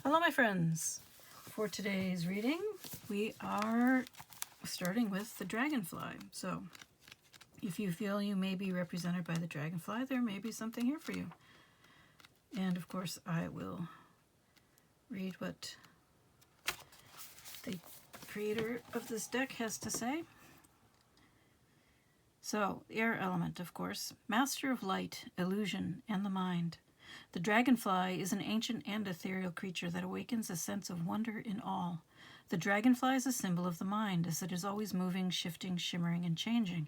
Hello, my friends. For today's reading, we are starting with the dragonfly. So, if you feel you may be represented by the dragonfly, there may be something here for you. And of course, I will read what the creator of this deck has to say. So, air element, of course, master of light, illusion, and the mind. The dragonfly is an ancient and ethereal creature that awakens a sense of wonder in all. The dragonfly is a symbol of the mind, as it is always moving, shifting, shimmering, and changing.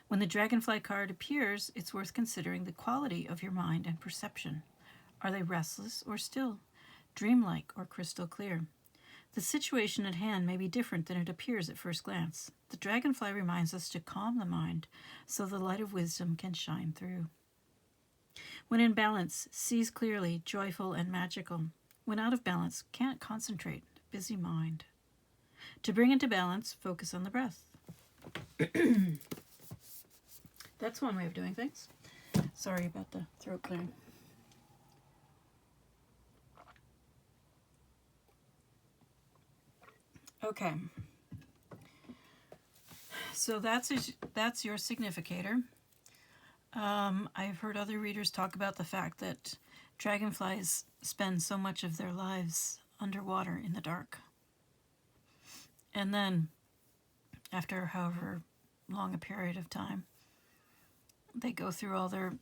When the dragonfly card appears, it's worth considering the quality of your mind and perception. Are they restless or still, dreamlike or crystal clear? The situation at hand may be different than it appears at first glance. The dragonfly reminds us to calm the mind so the light of wisdom can shine through. When in balance, sees clearly, joyful and magical. When out of balance, can't concentrate, busy mind. To bring into balance, focus on the breath. That's one way of doing things. Sorry about the throat clearing. Okay. So that's your significator. I've heard other readers talk about the fact that dragonflies spend so much of their lives underwater in the dark. And then, after however long a period of time, they go through all their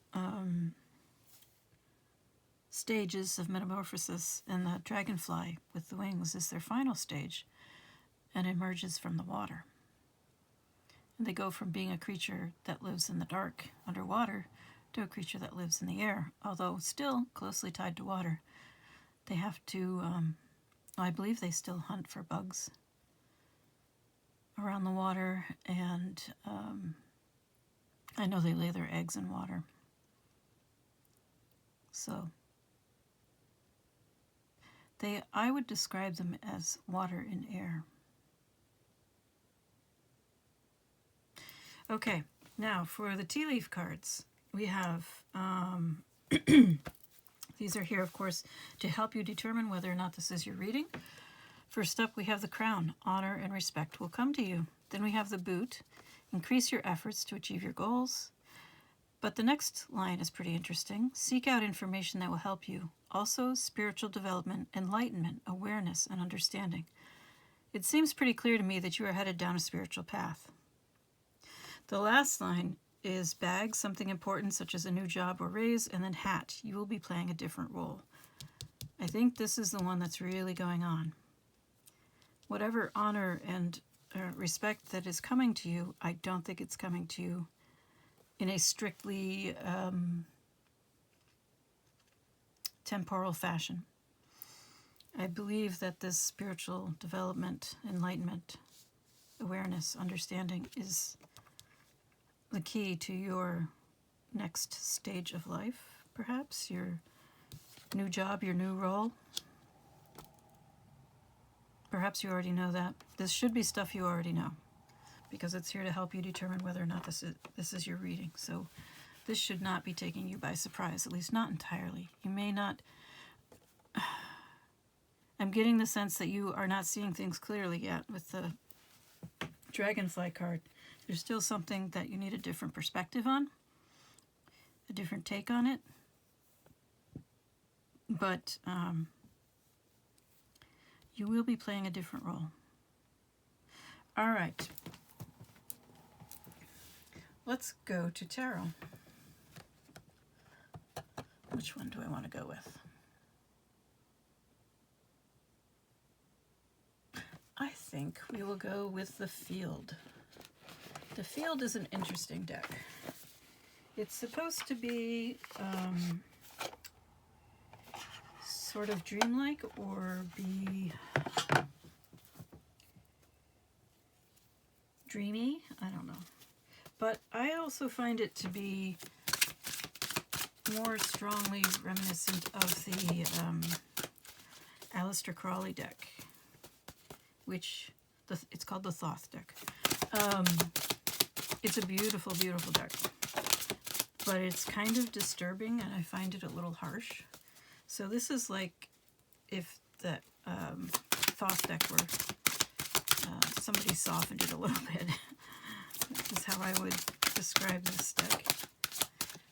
stages of metamorphosis, and the dragonfly with the wings is their final stage and emerges from the water. And they go from being a creature that lives in the dark underwater to a creature that lives in the air, although still closely tied to water. They have to, I believe they still hunt for bugs around the water, and I know they lay their eggs in water. So I would describe them as water and air. Okay, now for the tea leaf cards, we have, these are here, of course, to help you determine whether or not this is your reading. First up, we have the crown, honor and respect will come to you. Then we have the boot, increase your efforts to achieve your goals. But the next line is pretty interesting. Seek out information that will help you. Also, spiritual development, enlightenment, awareness, and understanding. It seems pretty clear to me that you are headed down a spiritual path. The last line is bag, something important such as a new job or raise, and then hat, you will be playing a different role. I think this is the one that's really going on. Whatever honor and respect that is coming to you, I don't think it's coming to you in a strictly temporal fashion. I believe that this spiritual development, enlightenment, awareness, understanding is the key to your next stage of life, perhaps, your new job, your new role. Perhaps you already know that. This should be stuff you already know, because it's here to help you determine whether or not this is your reading. So this should not be taking you by surprise, at least not entirely. You may not... I'm getting the sense that you are not seeing things clearly yet with the dragonfly card. There's still something that you need a different perspective on, a different take on it. But you will be playing a different role. All right. Let's go to tarot. Which one do I want to go with? I think we will go with the Field. The Field is an interesting deck. It's supposed to be sort of dreamlike or be dreamy. I don't know. But I also find it to be more strongly reminiscent of the Aleister Crowley deck, which it's called the Thoth deck. It's a beautiful, beautiful deck, but it's kind of disturbing, and I find it a little harsh. So this is like if that Thosdeck, somebody softened it a little bit. This is how I would describe this deck.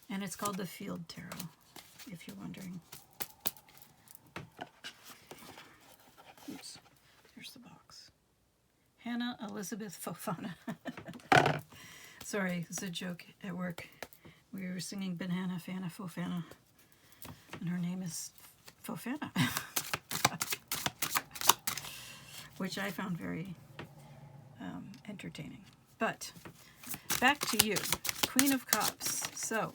And it's called the Field Tarot, if you're wondering. Oops, there's the box. Hannah Elizabeth Fofana. Sorry, it's a joke at work. We were singing Banana Fana Fofana, and her name is Fofana, which I found very entertaining. But back to you, Queen of Cups. So,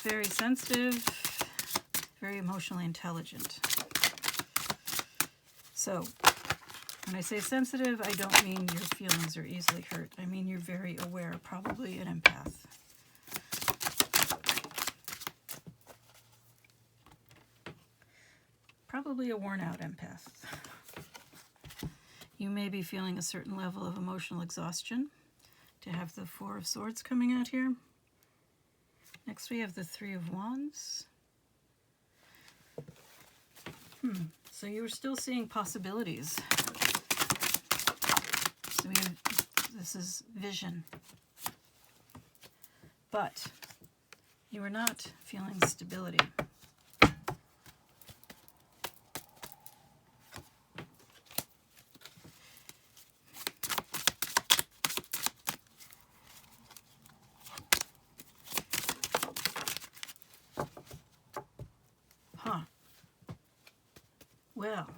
very sensitive, very emotionally intelligent. So, when I say sensitive, I don't mean your feelings are easily hurt. I mean you're very aware, probably an empath. Probably a worn-out empath. You may be feeling a certain level of emotional exhaustion. To have the Four of Swords coming out here. Next we have the Three of Wands. So you're still seeing possibilities. So this is vision. But you are not feeling stability. Well,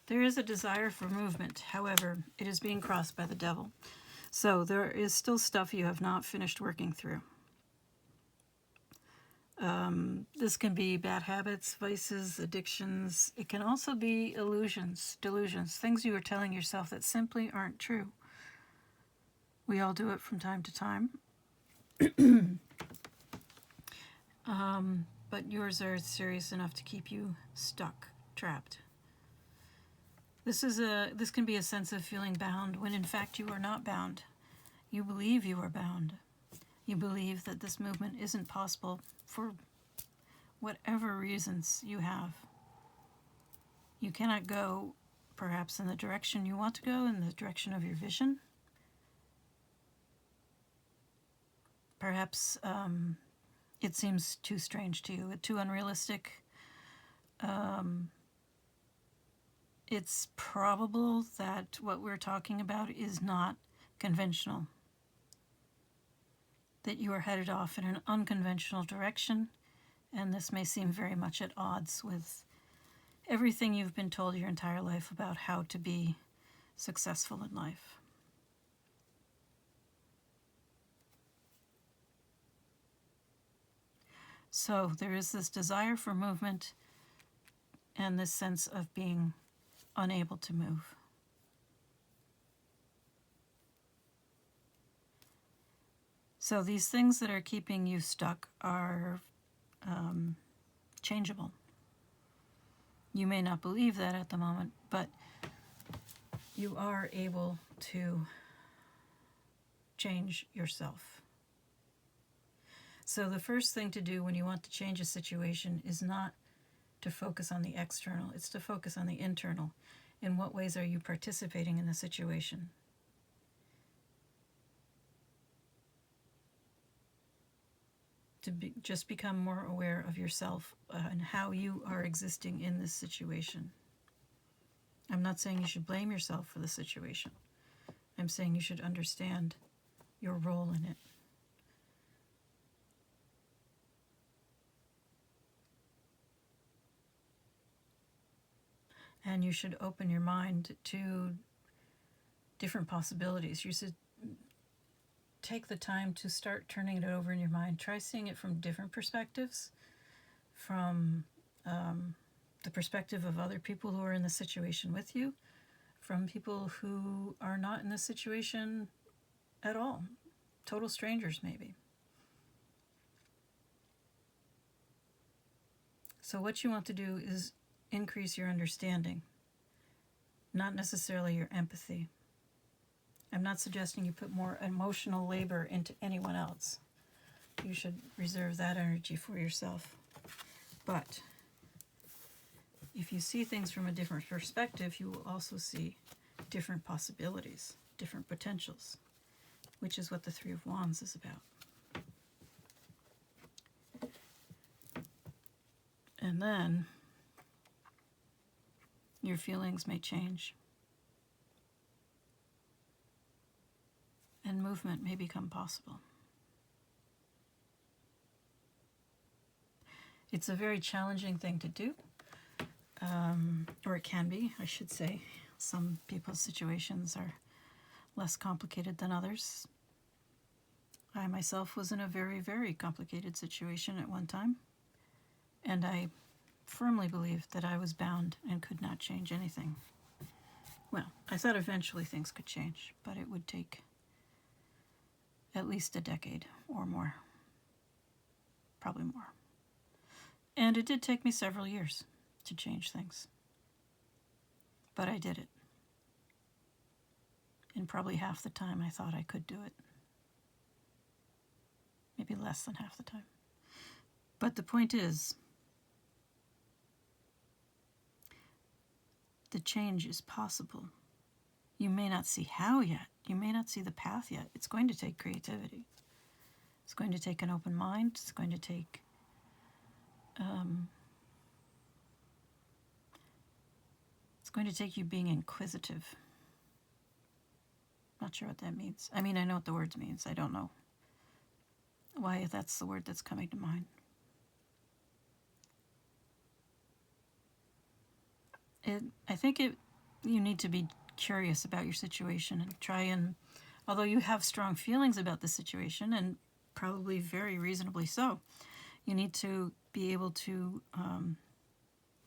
there is a desire for movement. However, it is being crossed by the devil. So there is still stuff you have not finished working through. This can be bad habits, vices, addictions. It can also be illusions, delusions, things you are telling yourself that simply aren't true. We all do it from time to time. But yours are serious enough to keep you stuck, trapped. This can be a sense of feeling bound when in fact you are not bound. You believe you are bound. You believe that this movement isn't possible for whatever reasons you have. You cannot go perhaps in the direction you want to go, in the direction of your vision. Perhaps it seems too strange to you, too unrealistic. It's probable that what we're talking about is not conventional. That you are headed off in an unconventional direction, and this may seem very much at odds with everything you've been told your entire life about how to be successful in life. So there is this desire for movement and this sense of being unable to move. So these things that are keeping you stuck are changeable. You may not believe that at the moment, but you are able to change yourself. So the first thing to do when you want to change a situation is not to focus on the external, it's to focus on the internal. In what ways are you participating in the situation? Just become more aware of yourself and how you are existing in this situation. I'm not saying you should blame yourself for the situation. I'm saying you should understand your role in it. And you should open your mind to different possibilities. You should take the time to start turning it over in your mind. Try seeing it from different perspectives, from the perspective of other people who are in the situation with you, from people who are not in this situation at all, total strangers maybe. So what you want to do is increase your understanding, not necessarily your empathy. I'm not suggesting you put more emotional labor into anyone else. You should reserve that energy for yourself. But if you see things from a different perspective, you will also see different possibilities, different potentials, which is what the Three of Wands is about. And then your feelings may change, and movement may become possible. It's a very challenging thing to do, or it can be, I should say. Some people's situations are less complicated than others. I myself was in a very, very complicated situation at one time, and I firmly believed that I was bound and could not change anything. Well, I thought eventually things could change, but it would take at least a decade or more. Probably more. And it did take me several years to change things. But I did it. In probably half the time I thought I could do it. Maybe less than half the time. But the point is, the change is possible. You may not see how yet. You may not see the path yet. It's going to take creativity. It's going to take an open mind. It's going to take you being inquisitive. Not sure what that means. I mean, I know what the word means. I don't know why that's the word that's coming to mind. I think you need to be curious about your situation and try and, although you have strong feelings about the situation, and probably very reasonably so, you need to be able to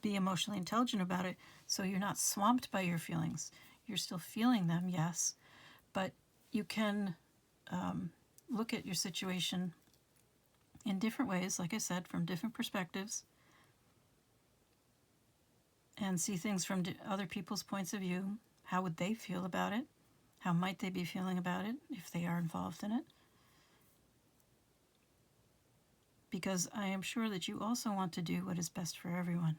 be emotionally intelligent about it so you're not swamped by your feelings. You're still feeling them, yes, but you can look at your situation in different ways, like I said, from different perspectives, and see things from other people's points of view. How would they feel about it? How might they be feeling about it if they are involved in it? Because I am sure that you also want to do what is best for everyone.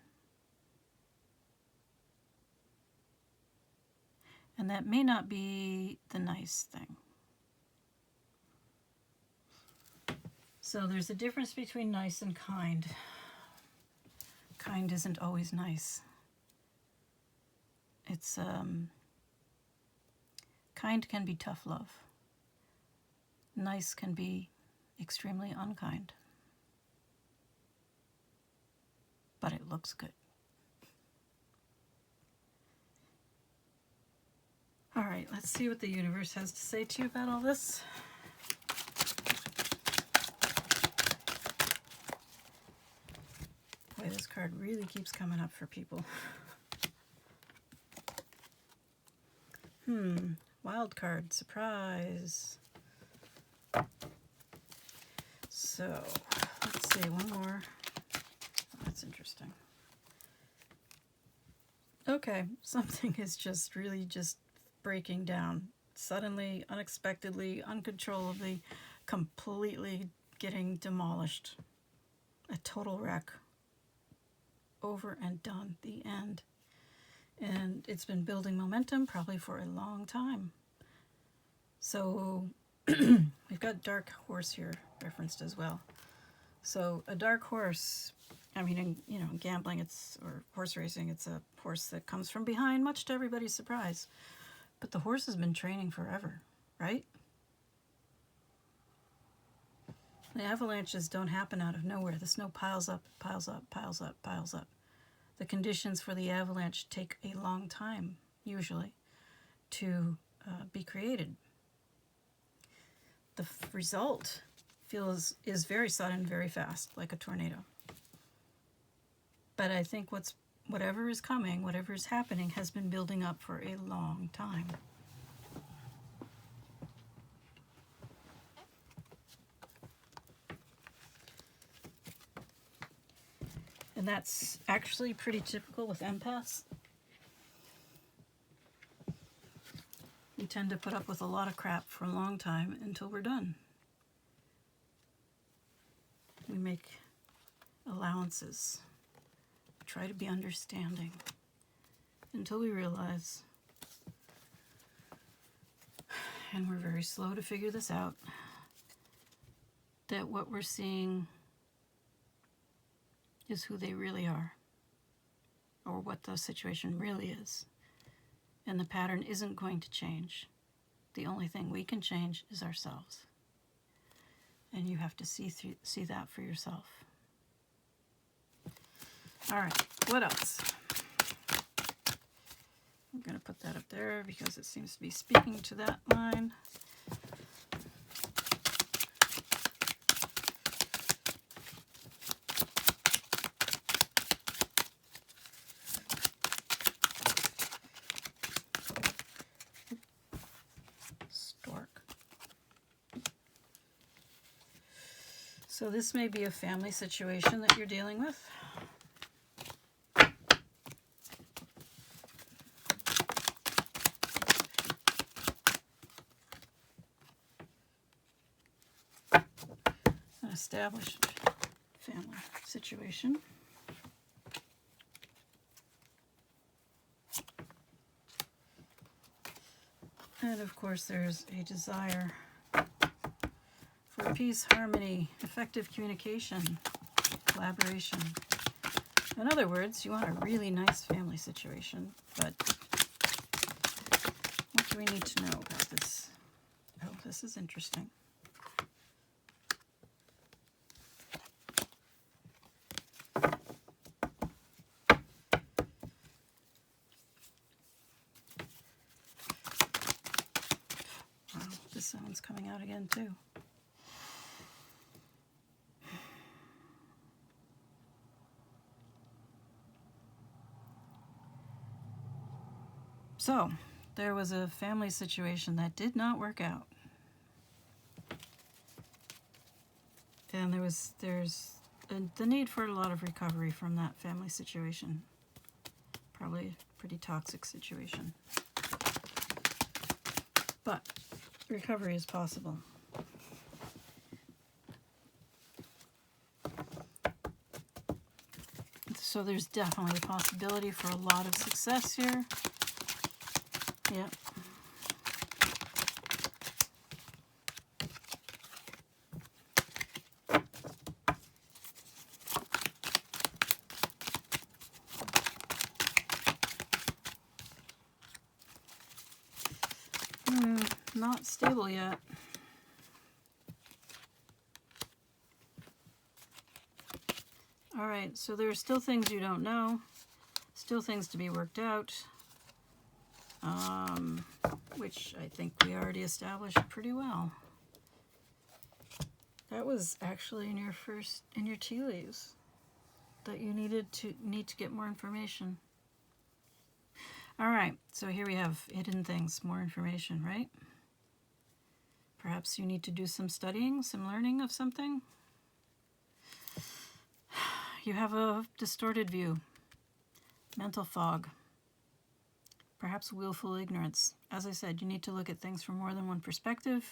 And that may not be the nice thing. So there's a difference between nice and kind. Kind isn't always nice. It's kind can be tough love. Nice can be extremely unkind. But it looks good. All right, let's see what the universe has to say to you about all this. Boy, this card really keeps coming up for people. Wild card, surprise. So, let's see, one more. Oh, that's interesting. Okay, something is just really just breaking down. Suddenly, unexpectedly, uncontrollably, completely getting demolished. A total wreck. Over and done. The end. And it's been building momentum probably for a long time. So we've got dark horse here referenced as well. So a dark horse, I mean, you know, gambling, or horse racing, it's a horse that comes from behind, much to everybody's surprise. But the horse has been training forever, right? The avalanches don't happen out of nowhere. The snow piles up, piles up, piles up, piles up. The conditions for the avalanche take a long time, usually, to be created. The result is very sudden, very fast, like a tornado. But I think whatever is coming, whatever is happening, has been building up for a long time. And that's actually pretty typical with empaths. We tend to put up with a lot of crap for a long time until we're done. We make a allowances. Try to be understanding until we realize, and we're very slow to figure this out, that what we're seeing is who they really are, or what the situation really is. And the pattern isn't going to change. The only thing we can change is ourselves. And you have to see that for yourself. All right, what else? I'm going to put that up there because it seems to be speaking to that line. Stork. So this may be a family situation that you're dealing with. Established family situation. And of course there's a desire for peace, harmony, effective communication, collaboration. In other words, you want a really nice family situation, but what do we need to know about this? Oh, this is interesting. This sound's coming out again too. So, there was a family situation that did not work out. And there's the need for a lot of recovery from that family situation. Probably a pretty toxic situation. But recovery is possible. So there's definitely a possibility for a lot of success here. Yep. Not stable yet. All right, so there are still things you don't know, still things to be worked out, which I think we already established pretty well. That was actually in your tea leaves, that you need to get more information. All right, so here we have hidden things, more information, right? Perhaps you need to do some studying, some learning of something. You have a distorted view, mental fog, perhaps willful ignorance. As I said, you need to look at things from more than one perspective,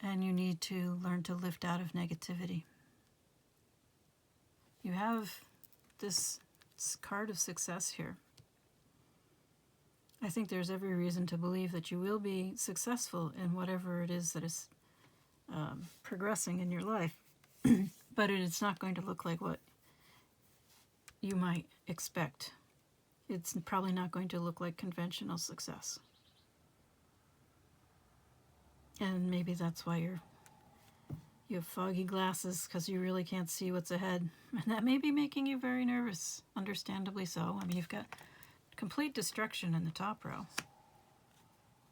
and you need to learn to lift out of negativity. You have this card of success here. I think there's every reason to believe that you will be successful in whatever it is that is progressing in your life. But it's not going to look like what you might expect. It's probably not going to look like conventional success. And maybe that's why you have foggy glasses, because you really can't see what's ahead. And that may be making you very nervous, understandably so. I mean, you've got complete destruction in the top row.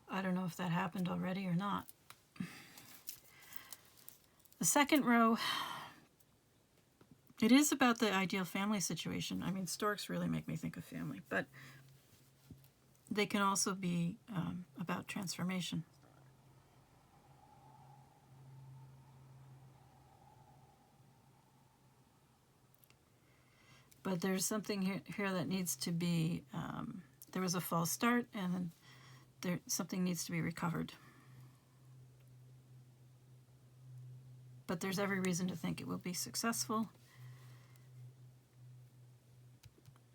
I don't know if that happened already or not. The second row, it is about the ideal family situation. I mean, storks really make me think of family, but they can also be about transformation. But there's something here that needs to be, there was a false start, and something needs to be recovered. but there's every reason to think it will be successful.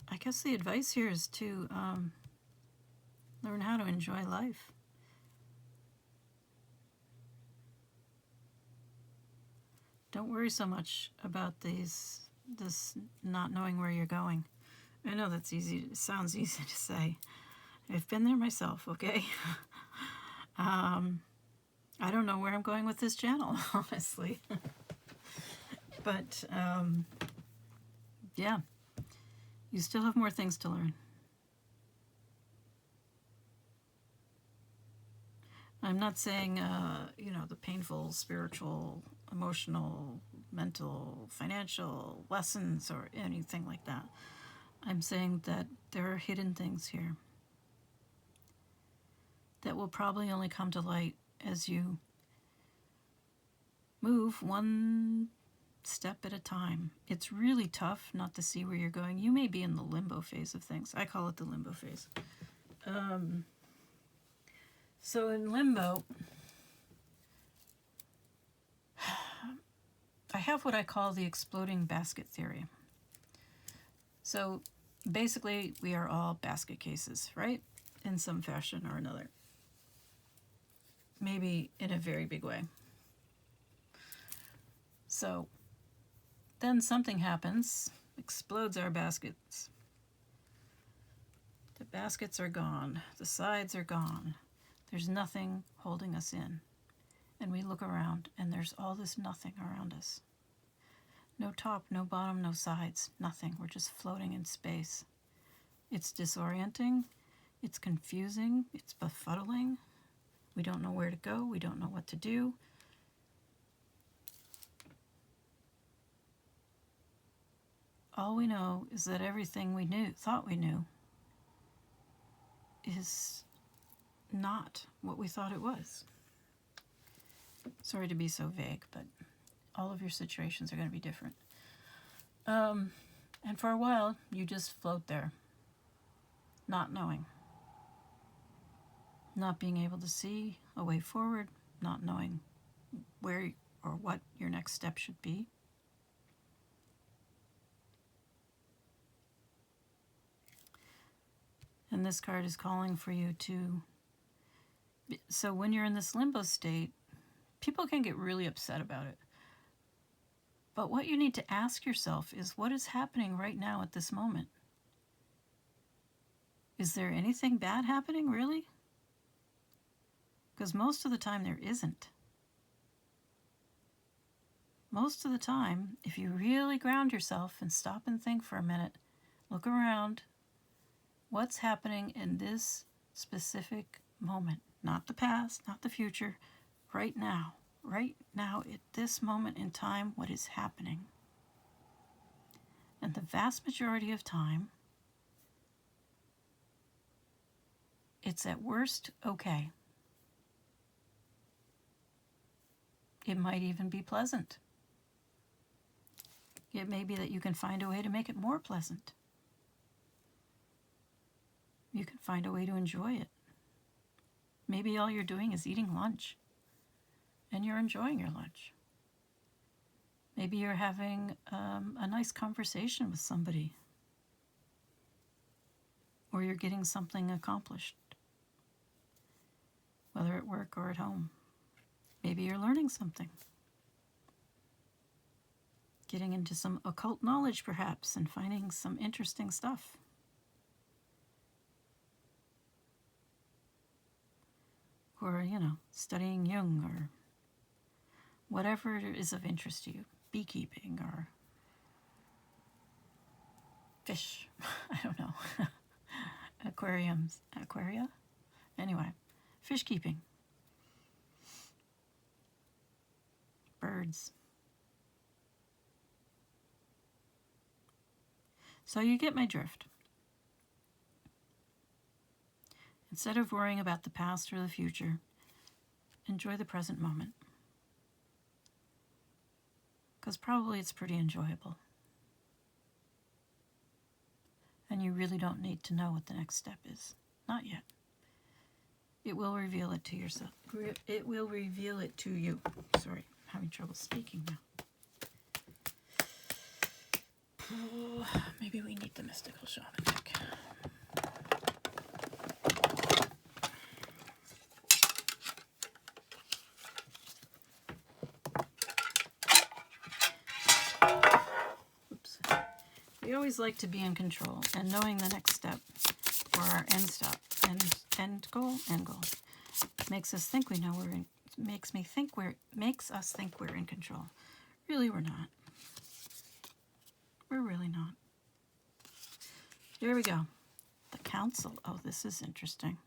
I guess the advice here is to learn how to enjoy life. Don't worry so much about this not knowing where you're going. I know that's easy. It sounds easy to say. I've been there myself, okay? I don't know where I'm going with this channel, honestly. But, yeah. You still have more things to learn. I'm not saying, you know, the painful spiritual, emotional, mental, financial lessons or anything like that. I'm saying that there are hidden things here that will probably only come to light as you move one step at a time. It's really tough not to see where you're going. You may be in the limbo phase of things. I call it the limbo phase. So in limbo, I have what I call the exploding basket theory. So basically, we are all basket cases, right? In some fashion or another. Maybe in a very big way. So then something happens, explodes our baskets. The baskets are gone. The sides are gone. There's nothing holding us in. And we look around, and there's all this nothing around us. No top, no bottom, no sides, nothing. We're just floating in space. It's disorienting. It's confusing. It's befuddling. We don't know where to go. We don't know what to do. All we know is that everything we thought we knew, is not what we thought it was. Sorry to be so vague, but all of your situations are going to be different. And for a while, you just float there, not knowing. Not being able to see a way forward, not knowing where or what your next step should be. And this card is calling for you to... So when you're in this limbo state, people can get really upset about it. But what you need to ask yourself is, what is happening right now at this moment? Is there anything bad happening, really? Because most of the time there isn't. Most of the time, if you really ground yourself and stop and think for a minute, look around, what's happening in this specific moment? Not the past, not the future, right now. Right now, at this moment in time, what is happening? And the vast majority of time, it's at worst okay. It might even be pleasant. It may be that you can find a way to make it more pleasant. You can find a way to enjoy it. Maybe all you're doing is eating lunch, and you're enjoying your lunch. Maybe you're having a nice conversation with somebody, or you're getting something accomplished, whether at work or at home. Maybe you're learning something, getting into some occult knowledge perhaps, and finding some interesting stuff. Or, you know, studying Jung, or whatever is of interest to you. Beekeeping, or fish. I don't know. Aquariums. Aquaria? Anyway, fish keeping. Birds. So you get my drift. Instead of worrying about the past or the future, enjoy the present moment. Because probably it's pretty enjoyable. And you really don't need to know what the next step is. Not yet. It will reveal it to yourself. It will reveal it to you. Sorry. having trouble speaking now. Maybe we need the mystical shaman deck. Oops. We always like to be in control, and knowing the next step or our end stop and end goal makes us think we know we're in. Makes us think we're in control. Really, we're not. We're really not. Here we go. The Council. Oh, this is interesting.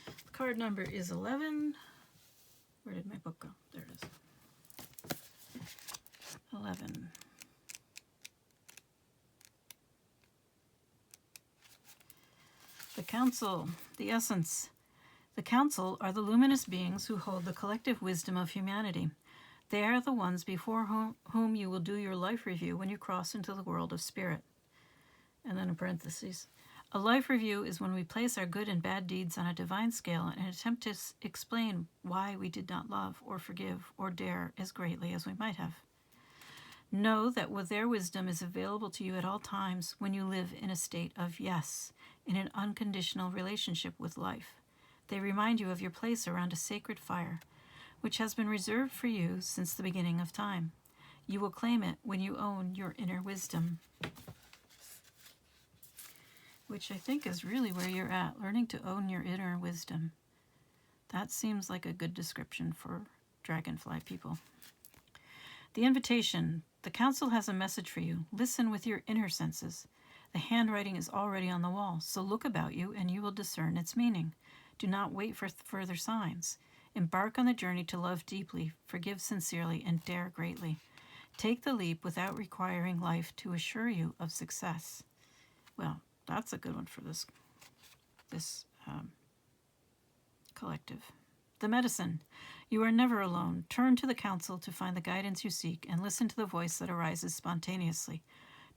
The card number is 11. Where did my book go? There it is. 11. The Council. The Essence. The Council are the luminous beings who hold the collective wisdom of humanity. They are the ones before whom you will do your life review when you cross into the world of spirit. And then in parentheses, a life review is when we place our good and bad deeds on a divine scale and attempt to explain why we did not love or forgive or dare as greatly as we might have. Know that their wisdom is available to you at all times when you live in a state of yes, in an unconditional relationship with life. They remind you of your place around a sacred fire, which has been reserved for you since the beginning of time. You will claim it when you own your inner wisdom. Which I think is really where you're at, learning to own your inner wisdom. That seems like a good description for dragonfly people. The invitation. The Council has a message for you. Listen with your inner senses. The handwriting is already on the wall, so look about you and you will discern its meaning. Do not wait for further signs. Embark on the journey to love deeply, forgive sincerely, and dare greatly. Take the leap without requiring life to assure you of success. Well, that's a good one for this collective. The medicine. You are never alone. Turn to the Council to find the guidance you seek and listen to the voice that arises spontaneously.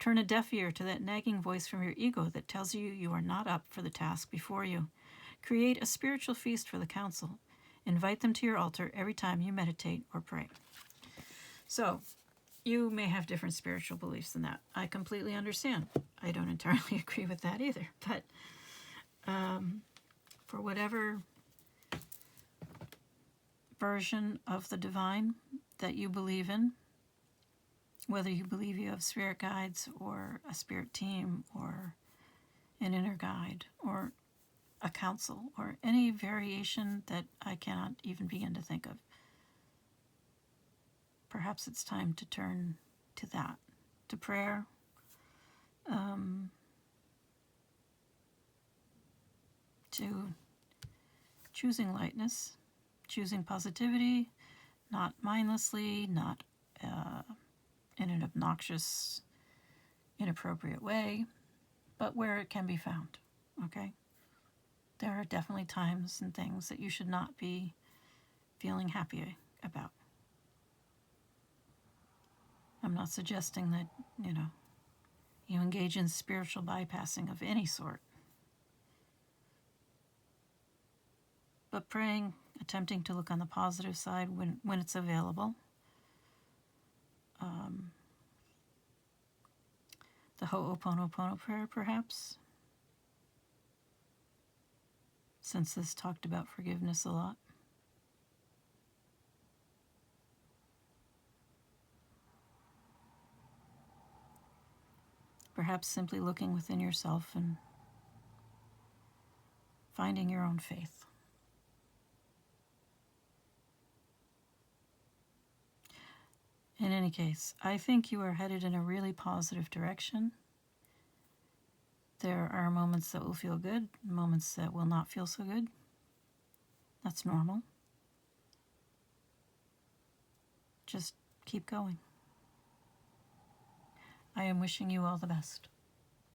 Turn a deaf ear to that nagging voice from your ego that tells you you are not up for the task before you. Create a spiritual feast for the Council. Invite them to your altar every time you meditate or pray. So, you may have different spiritual beliefs than that. I completely understand. I don't entirely agree with that either. But for whatever version of the divine that you believe in, whether you believe you have spirit guides or a spirit team or an inner guide or a council or any variation that I cannot even begin to think of, perhaps it's time to turn to that, to prayer, to choosing lightness, choosing positivity, not mindlessly, not in an obnoxious, inappropriate way, but where it can be found, okay? There are definitely times and things that you should not be feeling happy about. I'm not suggesting that, you engage in spiritual bypassing of any sort. But praying, attempting to look on the positive side when it's available. The Ho'oponopono prayer, perhaps, since this talked about forgiveness a lot. Perhaps simply looking within yourself and finding your own faith. In any case, I think you are headed in a really positive direction. There are moments that will feel good, moments that will not feel so good. That's normal. Just keep going. I am wishing you all the best.